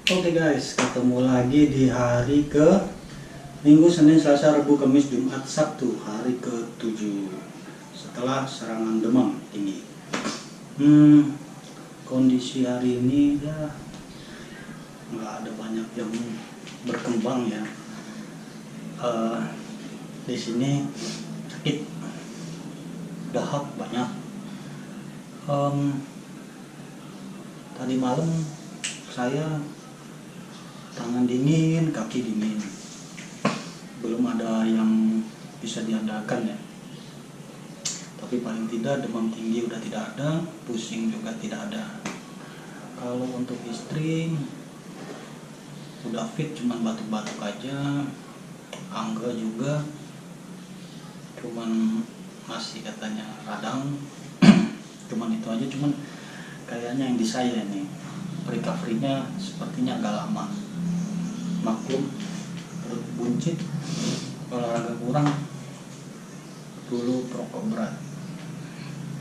Oke guys, ketemu lagi di hari ke Minggu, Senin, Selasa, Rabu, Kamis, Jumat, Sabtu, hari ke-7 setelah serangan demam tinggi. Kondisi hari ini ya nggak ada banyak yang berkembang ya. Di sini sakit, dahak banyak. Tadi malam saya tangan dingin, kaki dingin, belum ada yang bisa diandalkan ya. Tapi paling tidak demam tinggi udah tidak ada, pusing juga tidak ada. Kalau untuk istri udah fit, cuman batuk-batuk aja. Angga juga cuman masih katanya radang. Cuman itu aja, cuman kayaknya yang di saya nih recovery-nya sepertinya agak lama. Maklum, perut buncit, olahraga kurang, dulu perokok berat.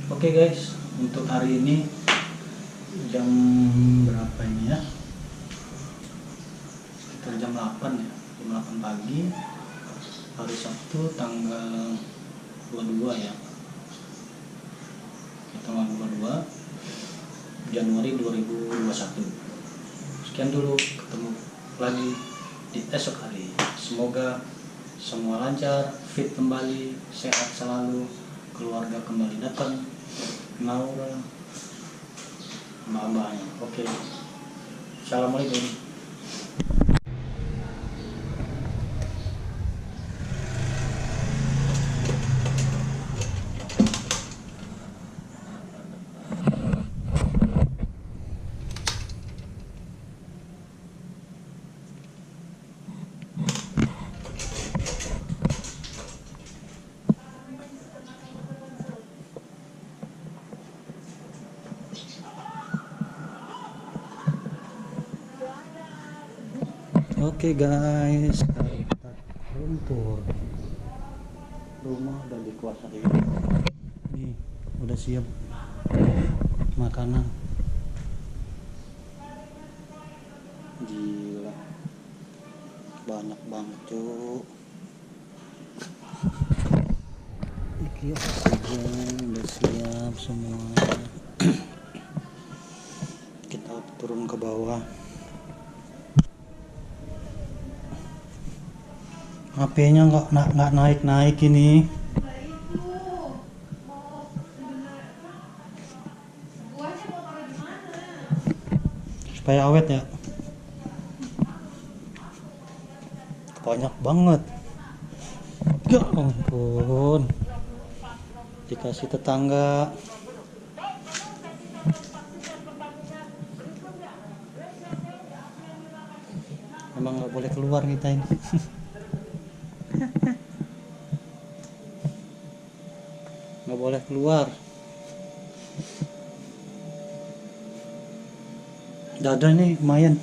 Oke guys, untuk hari ini jam berapa ini ya? Sekitar jam 8 ya, jam 8 pagi, hari Sabtu tanggal 22 ya. Tanggal 22 Januari 2021. Sekian dulu, ketemu lagi di esok hari. Semoga semua lancar, fit kembali, sehat selalu, keluarga kembali datang, Naura, mbak-mbaknya. Oke, assalamualaikum. Oke guys, kita lumpur. Rumah udah dikuasai. Nih, udah siap makanan. Gila, banyak banget tuh. Iki oksigen udah siap semua. Kita turun ke bawah. HP-nya nggak naik ini. Supaya awet ya. Banyak banget. Ya ampun. Dikasih tetangga. Emang nggak boleh keluar kita ini. Nggak boleh keluar. Dada nih lumayan.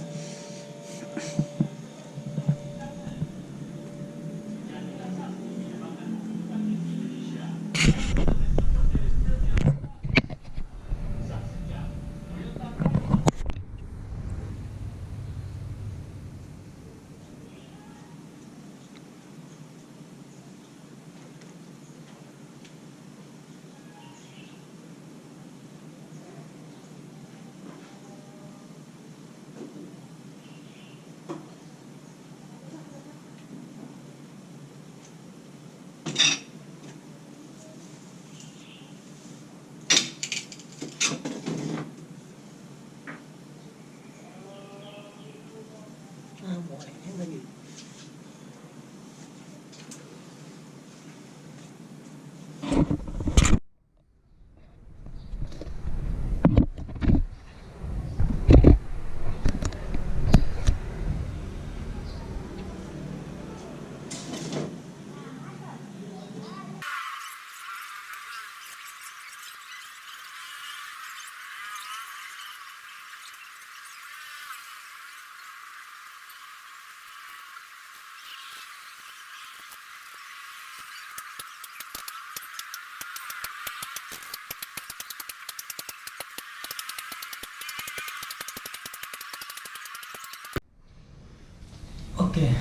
Oke.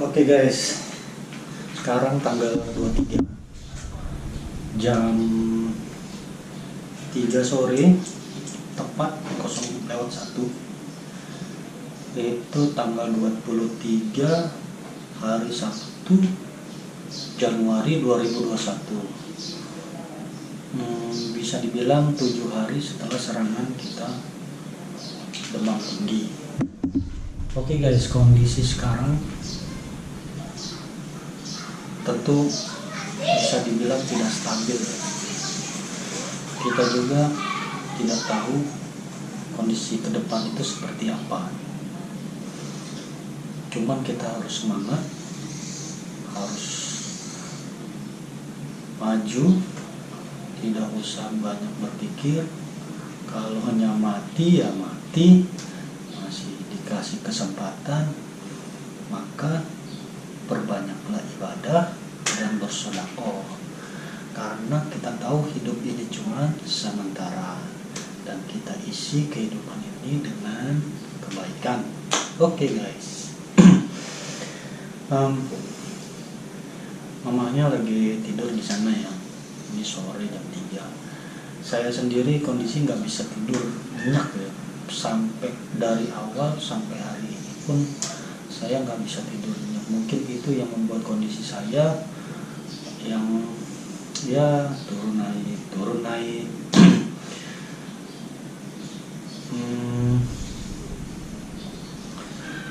Oke guys. Sekarang tanggal 23. Jam 3 sore tepat 0:01. Itu tanggal 23 hari Sabtu Januari 2021. Bisa dibilang 7 hari setelah serangan kita demam tinggi. Oke guys, kondisi sekarang tentu bisa dibilang tidak stabil. Kita juga tidak tahu kondisi ke depan itu seperti apa. Cuman kita harus semangat, harus maju, tidak usah banyak berpikir. Kalau hanya mati ya mati, masih dikasih kesempatan, maka perbanyaklah ibadah dan bersedekah. Karena kita tahu hidup ini cuma sementara dan kita isi kehidupan ini dengan kebaikan. Oke guys. Mamanya lagi tidur di sana ya. Ini sore jam 3. Saya sendiri kondisi nggak bisa tidur nyenyak ya. Sampai dari awal sampai hari ini pun saya nggak bisa tidur nyenyak. Mungkin itu yang membuat kondisi saya yang ya turun naik.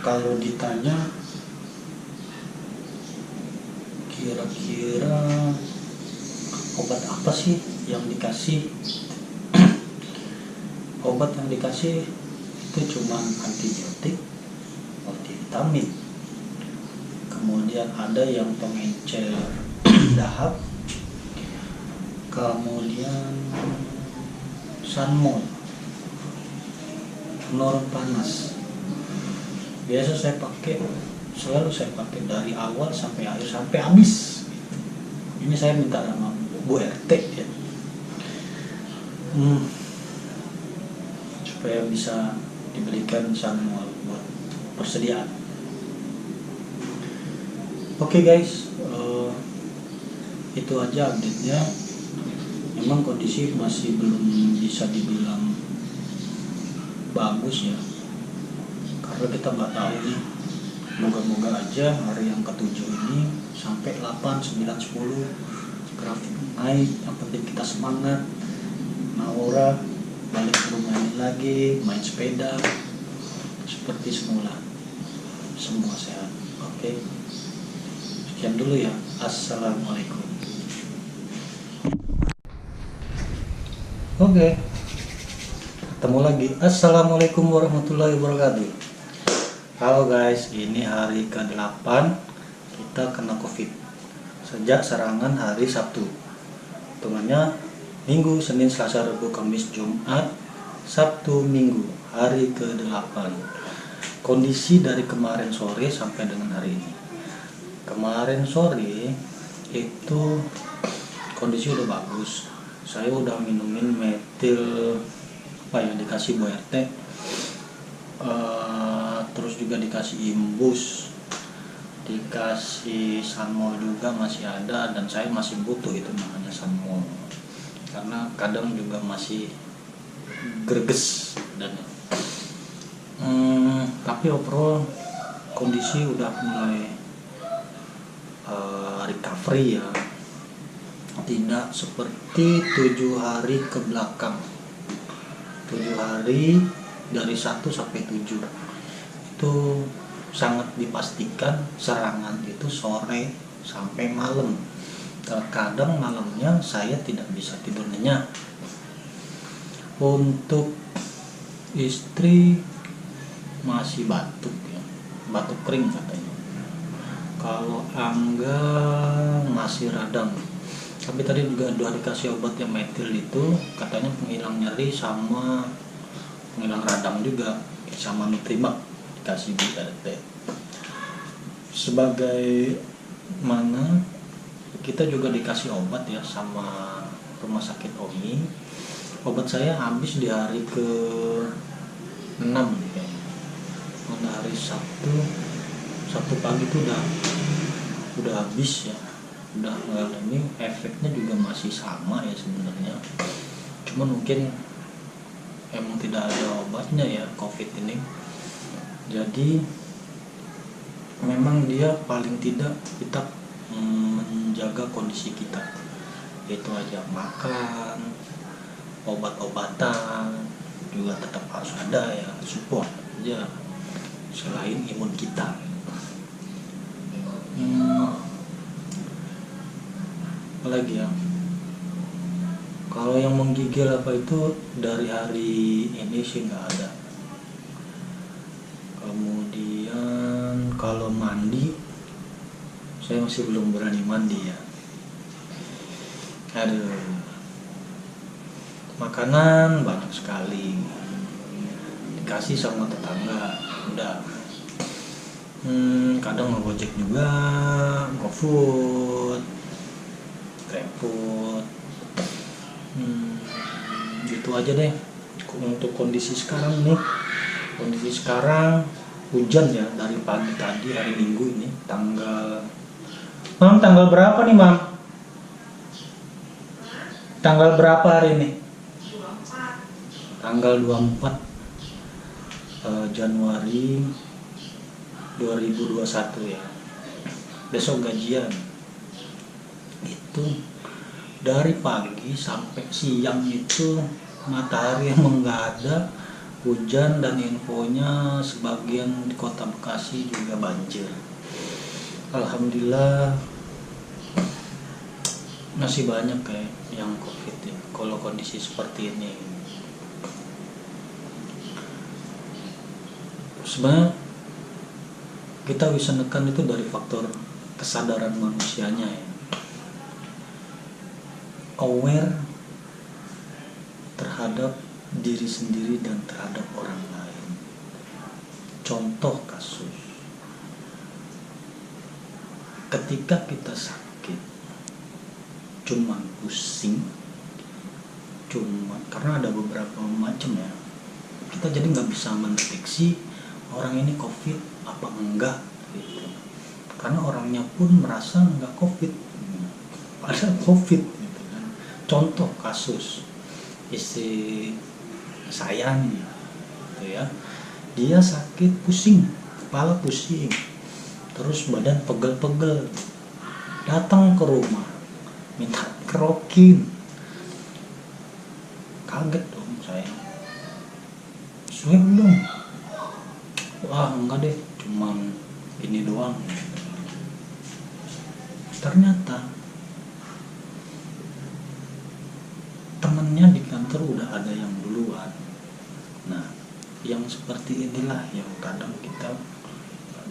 Kalau ditanya kira-kira obat apa sih yang dikasih? Obat yang dikasih itu cuma antibiotik, multivitamin. Kemudian ada yang pengencer dahak, kemudian Sanmol, penurun panas. Biasa selalu saya pakai dari awal sampai akhir, sampai habis. Ini saya minta sama Bu RT ya, supaya bisa diberikan Sanmol buat persediaan. Oke guys, itu aja update-nya. Memang kondisi masih belum bisa dibilang bagus ya, karena kita nggak tahu nih. Moga-moga aja hari yang ke-7 ini sampai 8, 9, 10 grafik naik. Yang penting kita semangat. Naura balik ke rumah ini lagi, main sepeda seperti semula. Semua sehat. Oke. Sekian dulu ya. Assalamualaikum. Oke. Ketemu lagi. Assalamualaikum warahmatullahi wabarakatuh. Halo guys, ini hari ke-8 kita kena COVID sejak serangan hari Sabtu. Hitungannya Minggu, Senin, Selasa, Rabu, Kamis, Jumat, Sabtu, Minggu, hari ke-8. Kondisi dari kemarin sore sampai dengan hari ini. Kemarin sore itu kondisi udah bagus. Saya udah minumin metil yang dikasih Bu RT. Terus juga dikasih imbus, dikasih Sanmol juga masih ada, dan saya masih butuh itu namanya Sanmol karena kadang juga masih greges dan tapi overall kondisi udah mulai recovery ya, tidak seperti 7 hari ke belakang. 7 hari dari 1 sampai 7 itu sangat dipastikan serangan itu sore sampai malam. Terkadang malamnya saya tidak bisa tidur nyenyak. Untuk istri masih batuk ya, batuk kering katanya. Kalau Angga masih radang. Tapi tadi juga udah dikasih obat yang metil itu, katanya penghilang nyeri sama penghilang radang juga, sama Nutrimak dikasih Bu RT. Sebagai mana kita juga dikasih obat ya sama rumah sakit Omi. Obat saya habis di hari ke-6 kayaknya. hari Sabtu pagi itu udah habis ya, udah ini efeknya juga masih sama ya sebenarnya, cuman mungkin emang tidak ada obatnya ya COVID ini. Jadi memang dia paling tidak kita menjaga kondisi kita, yaitu aja makan, obat-obatan juga tetap harus ada ya, support aja selain imun kita. Apalagi ya, kalau yang menggigil apa itu dari hari ini sih nggak ada. Kemudian kalau mandi, saya masih belum berani mandi ya. Aduh, makanan banyak sekali dikasih sama tetangga, udah kadang ngegojek juga, GoFood, GrabFood, gitu aja deh. Untuk kondisi sekarang nih, hujan ya dari pagi tadi, hari Minggu ini tanggal berapa nih Mam? Tanggal berapa hari ini? Tanggal 24 Januari 2021 ya. Besok gajian. Itu dari pagi sampai siang itu matahari emang nggak ada, hujan, dan infonya sebagian di kota Bekasi juga banjir. Alhamdulillah masih banyak kayak yang COVID ya kalau kondisi seperti ini. Sebenarnya kita bisa nekan itu dari faktor kesadaran manusianya ya, aware terhadap diri sendiri dan terhadap orang lain. Contoh kasus, ketika kita sakit cuman pusing, karena ada beberapa macam ya, kita jadi nggak bisa mendeteksi orang ini COVID apa enggak gitu. Karena orangnya pun merasa enggak COVID, padahal COVID gitu kan. Contoh kasus istri saya nih gitu ya, dia sakit pusing, kepala pusing, terus badan pegel-pegel, datang ke rumah minta kerokin. Kaget dong saya, swab dong. Wah enggak deh, cuman ini doang. Ternyata temennya di kantor udah ada yang duluan. Nah, yang seperti inilah yang kadang kita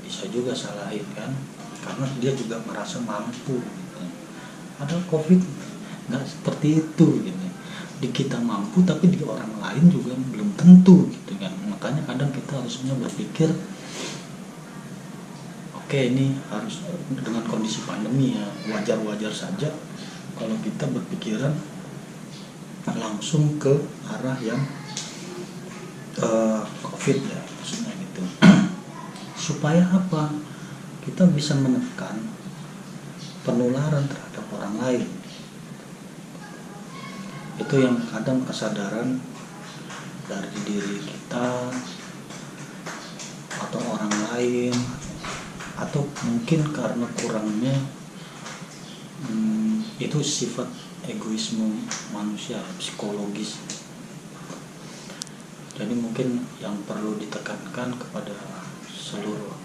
bisa juga salahin kan, karena dia juga merasa mampu gitu. Ada COVID nggak seperti itu gitu. Di kita mampu tapi di orang lain juga belum tentu gitu kan. Makanya kadang kita harusnya berpikir, oke, ini harus dengan kondisi pandemi ya, wajar-wajar saja kalau kita berpikiran langsung ke arah yang COVID ya, maksudnya gitu. Supaya apa? Kita bisa menekan penularan terhadap orang lain. Itu yang kadang kesadaran dari diri kita atau orang lain, atau mungkin karena kurangnya itu sifat egoisme manusia, psikologis. Jadi mungkin yang perlu ditekankan kepada seluruh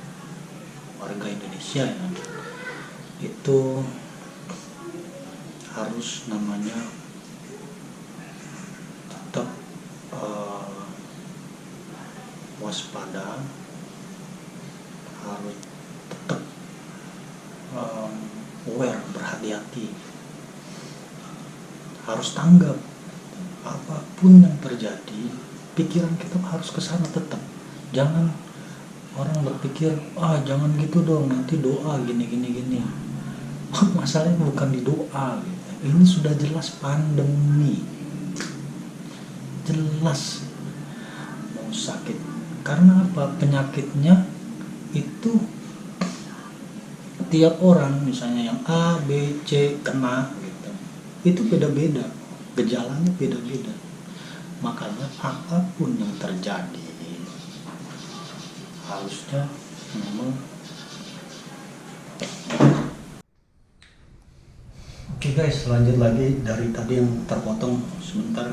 warga Indonesia ya, itu harus namanya tetap waspada, harus tetap aware, berhati-hati, harus tanggap apapun yang terjadi. Pikiran kita harus ke sana tetap. Jangan orang berpikir, jangan gitu dong, nanti doa gini. Masalahnya bukan di doa gitu. Ini sudah jelas pandemi, jelas mau sakit Karena apa? Penyakitnya itu tiap orang, misalnya yang A, B, C kena gitu, itu beda-beda, gejalanya beda-beda. Makanya apapun yang terjadi harusnya memang. Oke guys, lanjut lagi dari tadi yang terpotong sebentar.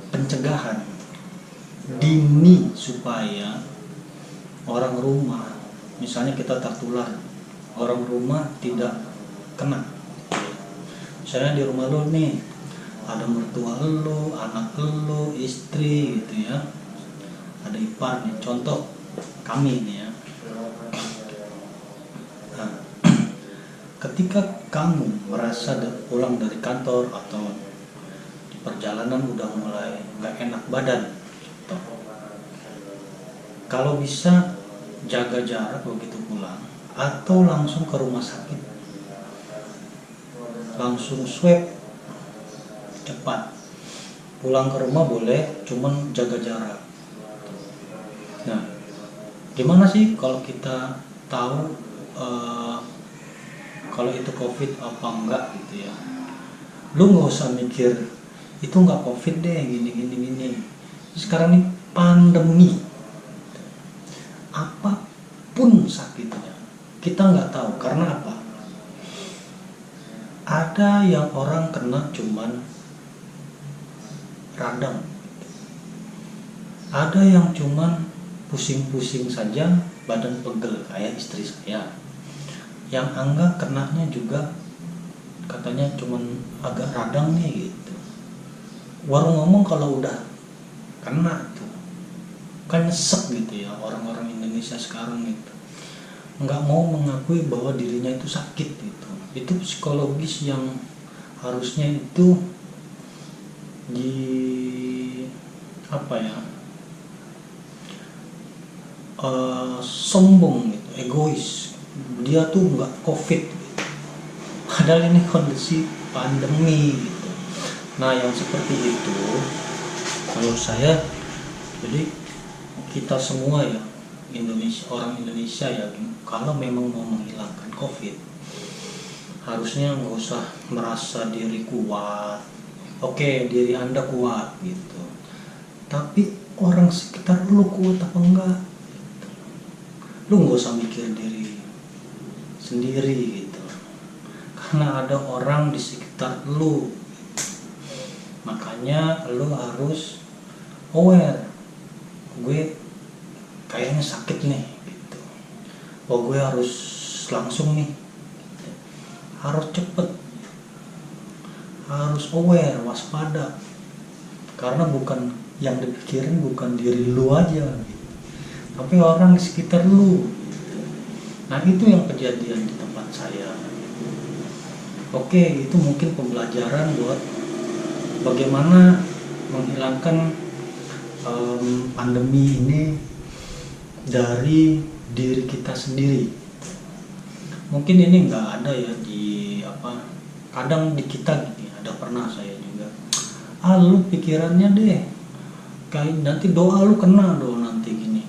Pencegahan dini supaya orang rumah, misalnya kita tertular, orang rumah tidak kena. Misalnya di rumah lo nih ada mertua lo, anak lo, istri gitu ya, ada ipar nih, contoh kami nih ya. Nah, ketika kamu merasa pulang dari kantor atau di perjalanan udah mulai nggak enak badan, kalau bisa jaga jarak begitu pulang, atau langsung ke rumah sakit, langsung swab cepat. Pulang ke rumah boleh, cuman jaga jarak. Nah, gimana sih kalau kita tahu kalau itu COVID apa enggak gitu ya? Lu nggak usah mikir itu nggak COVID deh, gini. Sekarang ini pandemi, apapun sakitnya kita nggak tahu. Karena apa? Ada yang orang kena cuman radang, ada yang cuman pusing-pusing saja, badan pegel kayak istri saya. Yang Angga kenanya juga katanya cuman agak radang nih gitu. Baru ngomong kalau udah kena tuh kan nyesek gitu ya orang-orang Indonesia sekarang gitu, nggak mau mengakui bahwa dirinya itu sakit gitu. Itu psikologis yang harusnya itu di apa ya, sombong gitu, egois. Dia tuh nggak COVID gitu. Padahal ini kondisi pandemi gitu. Nah yang seperti itu kalau saya, jadi kita semua ya Indonesia, orang Indonesia ya, kalau memang mau menghilangkan COVID harusnya nggak usah merasa diri kuat. Oke, diri Anda kuat gitu, tapi orang sekitar lu kuat apa enggak gitu. Lu nggak usah mikir diri sendiri gitu, karena ada orang di sekitar lu. Makanya lu harus aware, gue kayaknya sakit nih gitu, oh gue harus langsung nih, harus cepet, harus aware, waspada. Karena bukan yang dipikirin bukan diri lu aja gitu, tapi orang di sekitar lu. Nah itu yang kejadian di tempat saya. Oke, itu mungkin pembelajaran buat bagaimana menghilangkan pandemi ini dari diri kita sendiri. Mungkin ini nggak ada ya di apa, kadang di kita gini, ada pernah saya juga, lu pikirannya deh kayak nanti doa lu kena nanti gini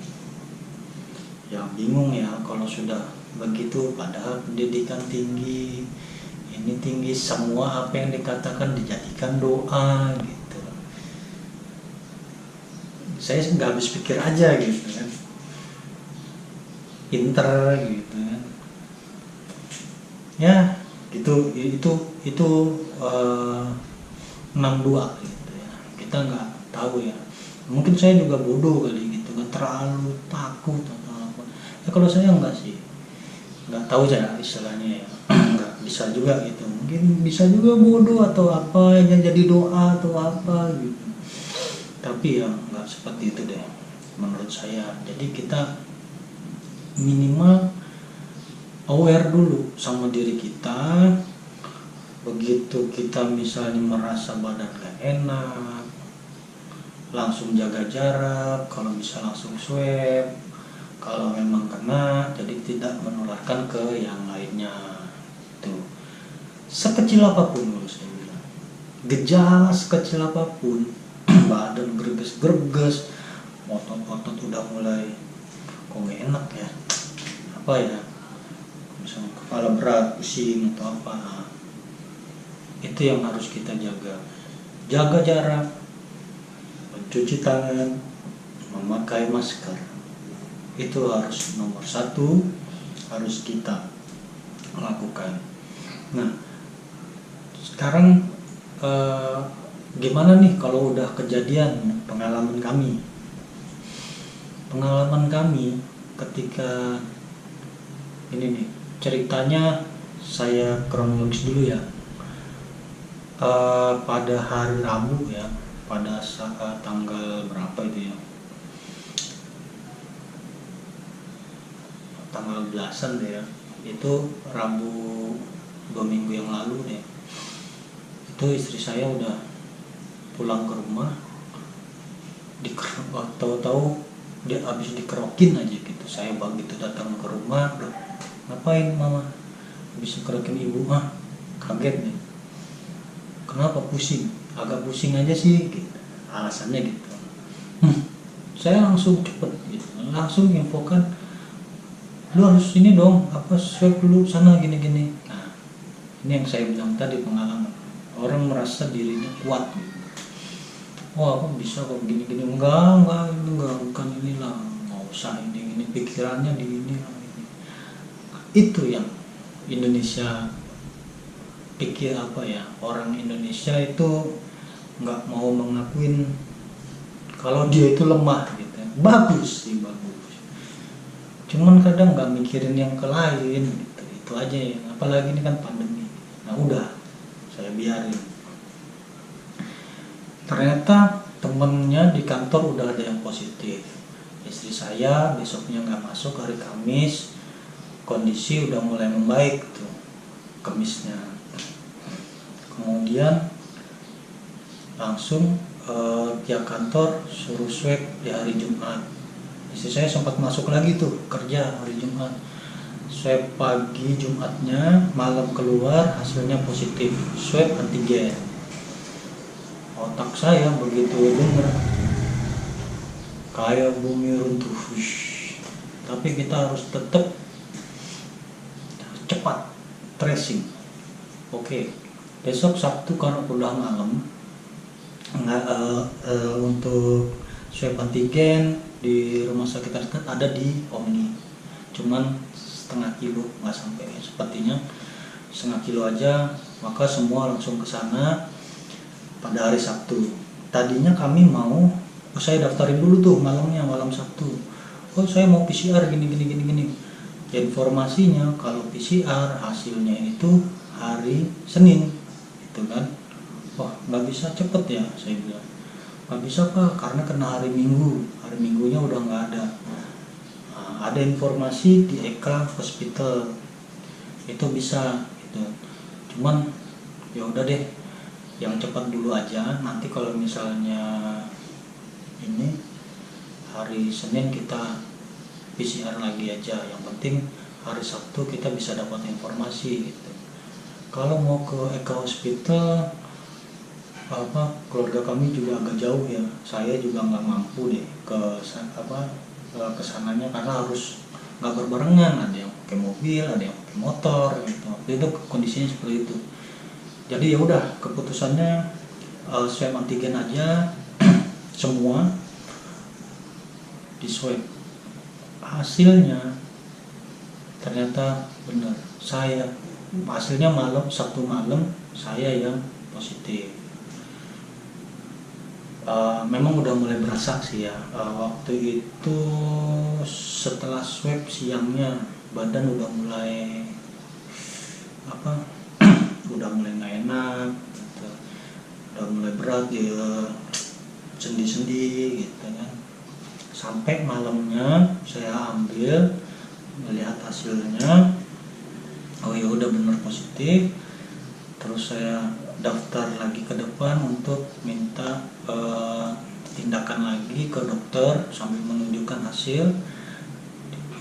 ya. Bingung ya kalau sudah begitu, padahal pendidikan tinggi, ini tinggi, semua apa yang dikatakan dijadikan doa gitu. Saya nggak habis pikir aja gitu kan, pinter gitu kan ya, gitu. Itu 62 gitu ya, kita nggak tahu ya, mungkin saya juga bodoh kali gitu kan, terlalu takut atau apa ya. Kalau saya enggak sih, nggak tahu saya istilahnya ya, nggak bisa juga gitu, mungkin bisa juga bodoh atau apa yang jadi doa atau apa gitu, tapi ya nggak seperti itu deh menurut saya. Jadi kita minimal aware dulu sama diri kita. Begitu kita misalnya merasa badan gak enak, langsung jaga jarak, kalau bisa langsung swab. Kalau memang kena, jadi tidak menularkan ke yang lainnya. Tuh, sekecil apapun menurut saya bilang. gejala sekecil apapun, badan gerges-gerges, otot-otot udah mulai kok gak enak ya, apa ya, misalnya kepala berat, pusing atau apa, itu yang harus kita jaga jarak, mencuci tangan, memakai masker, itu harus nomor satu, harus kita lakukan. Nah sekarang gimana nih kalau udah kejadian? Pengalaman kami ketika ini nih ceritanya, saya kronologis dulu ya. Pada hari Rabu ya, pada saat tanggal berapa itu ya, tanggal belasan deh ya, itu Rabu 2 minggu yang lalu deh, itu istri saya udah pulang ke rumah, tahu-tahu dia habis dikerokin aja gitu. Saya begitu datang ke rumah, loh ngapain mama habis dikerokin ibu? Kaget nih, kenapa? Pusing, agak pusing aja sih gitu, alasannya gitu. Saya langsung cepet gitu, langsung infokan, lu harus ini dong, apa, swab dulu sana gini-gini. Nah ini yang saya bilang tadi, pengalaman orang merasa dirinya kuat gitu. Wah aku bisa kok gini-gini, enggak bukan inilah, nggak usah ini pikirannya di ini. Itu yang Indonesia pikir, apa ya, orang Indonesia itu nggak mau mengakuin kalau dia itu lemah gitu. Bagus sih, bagus, cuman kadang nggak mikirin yang ke lain gitu. Itu aja ya, apalagi ini kan pandemi. Nah udah saya biarin. Ternyata temennya di kantor udah ada yang positif. Istri saya besoknya nggak masuk, hari Kamis, kondisi udah mulai membaik tuh Kamisnya. Kemudian langsung pihak kantor suruh swab di hari Jumat. Istri saya sempat masuk lagi tuh kerja hari Jumat. Swab pagi Jumatnya, malam keluar hasilnya positif, swab antigen. Otak saya begitu denger kayak bumi runtuh. Tapi kita harus tetap cepat tracing. Oke, besok Sabtu karena udah malam, untuk swab antigen di rumah sakit terdekat ada di Omni, cuman setengah kilo, nggak sampai, sepertinya setengah kilo aja. Maka semua langsung ke sana pada hari Sabtu. Tadinya kami mau, saya daftarin dulu tuh malamnya, malam Sabtu. Saya mau PCR gini. Ya, informasinya kalau PCR hasilnya itu hari Senin, gitu kan. Wah nggak bisa cepet ya, saya bilang. Nggak bisa Pak, karena kena hari Minggu. Hari Minggunya udah nggak ada. Ada informasi di Eka Hospital itu bisa gitu. Cuman ya udah deh, yang cepat dulu aja. Nanti kalau misalnya ini hari Senin kita PCR lagi aja. Yang penting hari Sabtu kita bisa dapat informasi gitu. Kalau mau ke Eka Hospital, keluarga kami juga agak jauh ya. Saya juga nggak mampu deh kesananya, karena harus nggak berbarengan. Ada yang pakai mobil, ada yang pakai motor gitu. Itu kondisinya seperti itu. Jadi ya udah, keputusannya swab antigen aja. Semua di swab, hasilnya ternyata benar. Hasilnya Sabtu malam saya yang positif. Memang udah mulai berasa sih ya. Waktu itu setelah swab siangnya badan udah mulai udah mulai nggak enak gitu. Udah mulai berat ya, sendi-sendi gitu kan. Sampai malamnya saya ambil, melihat hasilnya, oh ya udah benar positif. Terus saya daftar lagi ke depan untuk minta tindakan lagi ke dokter sambil menunjukkan hasil.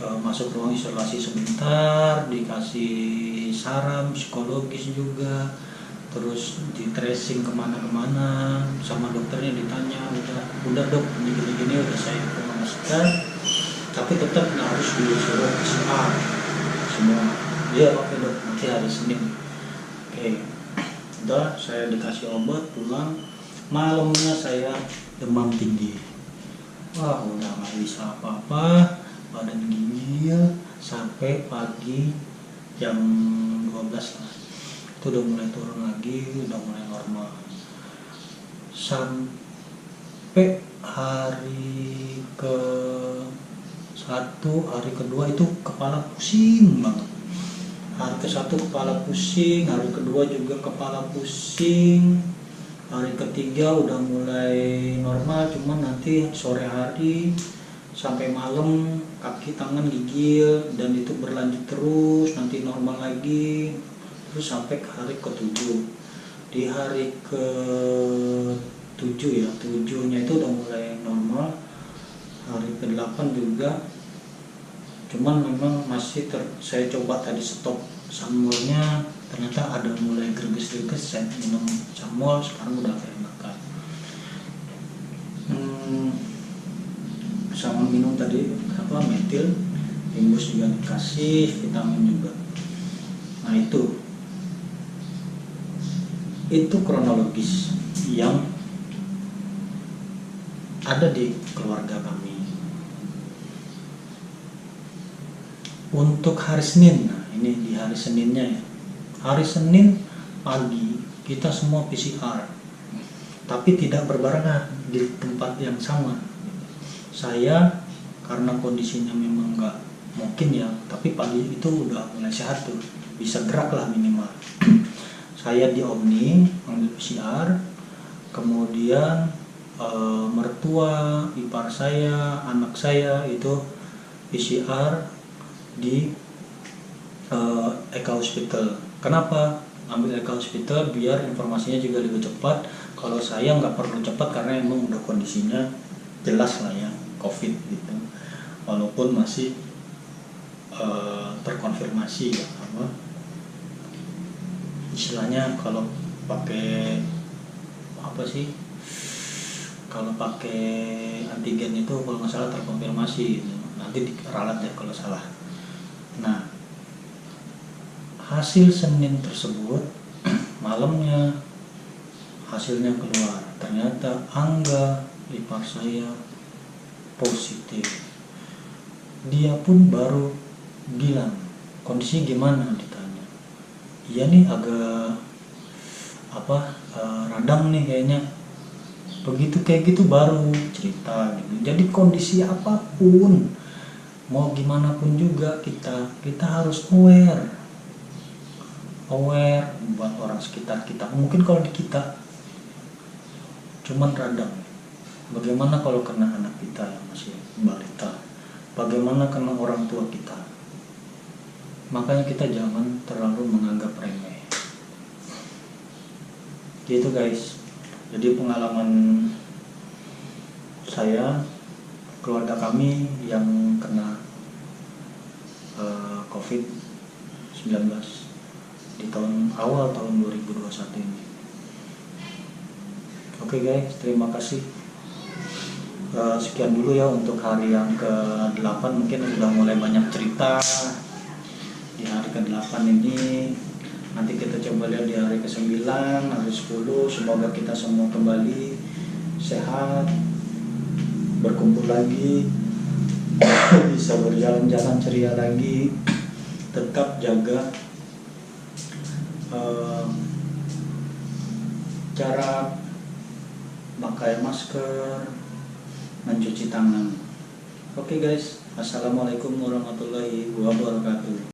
Masuk ruang isolasi sebentar, dikasih saran psikologis juga, terus di tracing kemana-kemana, sama dokternya ditanya, udah dok gini-gini udah saya informasikan, tapi tetap harus disuruh PCR semua. Dia oke dok, nanti hari Senin. Oke, udah saya dikasih obat, pulang. Malamnya saya demam tinggi. Wah, udah nggak bisa apa-apa, badan gigil sampai pagi jam 12 lah. Itu udah mulai turun lagi, udah mulai normal. Sampai hari ke satu, hari kedua itu kepala pusing banget. Hari ke satu kepala pusing, hari kedua juga kepala pusing. Hari ketiga udah mulai normal, cuman nanti sore hari sampai malam kaki tangan gigil, dan itu berlanjut terus, nanti normal lagi terus sampai ke hari ke-7. Di hari ke-7 ya, 7-nya itu udah mulai normal. Hari ke-8 juga, cuman memang masih saya coba tadi stop samolnya, ternyata ada mulai greges-greges. Saya minum samol, sekarang udah enakan. Sama minum tadi metil, imbus juga dikasih, vitamin juga. Nah itu kronologis yang ada di keluarga kami. Untuk hari Senin, nah ini di hari Seninnya ya. Hari Senin pagi kita semua PCR, tapi tidak berbarengan di tempat yang sama. Saya karena kondisinya memang nggak mungkin ya, tapi pagi itu udah mulai sehat tuh, bisa gerak lah minimal. Saya di Omni ambil PCR, kemudian mertua, ipar saya, anak saya itu PCR di Eka Hospital. Kenapa ambil Eka Hospital? Biar informasinya juga lebih cepat. Kalau saya nggak perlu cepat karena emang udah kondisinya jelas lah ya, COVID gitu. Walaupun masih terkonfirmasi ya, istilahnya kalau pakai apa sih? Kalau pakai antigen itu kalau nggak salah terkonfirmasi gitu. Nanti diralat deh kalau salah. Nah, hasil Senin tersebut malamnya hasilnya keluar, ternyata Angga, ipar saya, positif. Dia pun baru bilang, kondisinya gimana ditanya. Iya nih agak radang nih kayaknya. Begitu kayak gitu baru cerita gitu. Jadi kondisi apapun, mau gimana pun juga kita harus aware buat orang sekitar kita. Mungkin kalau di kita cuman radang, bagaimana kalau kena anak kita yang masih balita, bagaimana kena orang tua kita. Makanya kita jangan terlalu menganggap remeh gitu guys. Jadi pengalaman saya, keluarga kami yang kena COVID-19 di awal tahun 2021 ini. Oke guys, terima kasih. Sekian dulu ya untuk hari yang ke-8. Mungkin udah mulai banyak cerita di hari ke-8 ini. Nanti kita coba lihat di hari ke-9, hari 10. Semoga kita semua kembali sehat, berkumpul lagi, bisa berjalan-jalan ceria lagi. Tetap jaga cara pakai masker, mencuci tangan. Oke guys, assalamualaikum warahmatullahi wabarakatuh.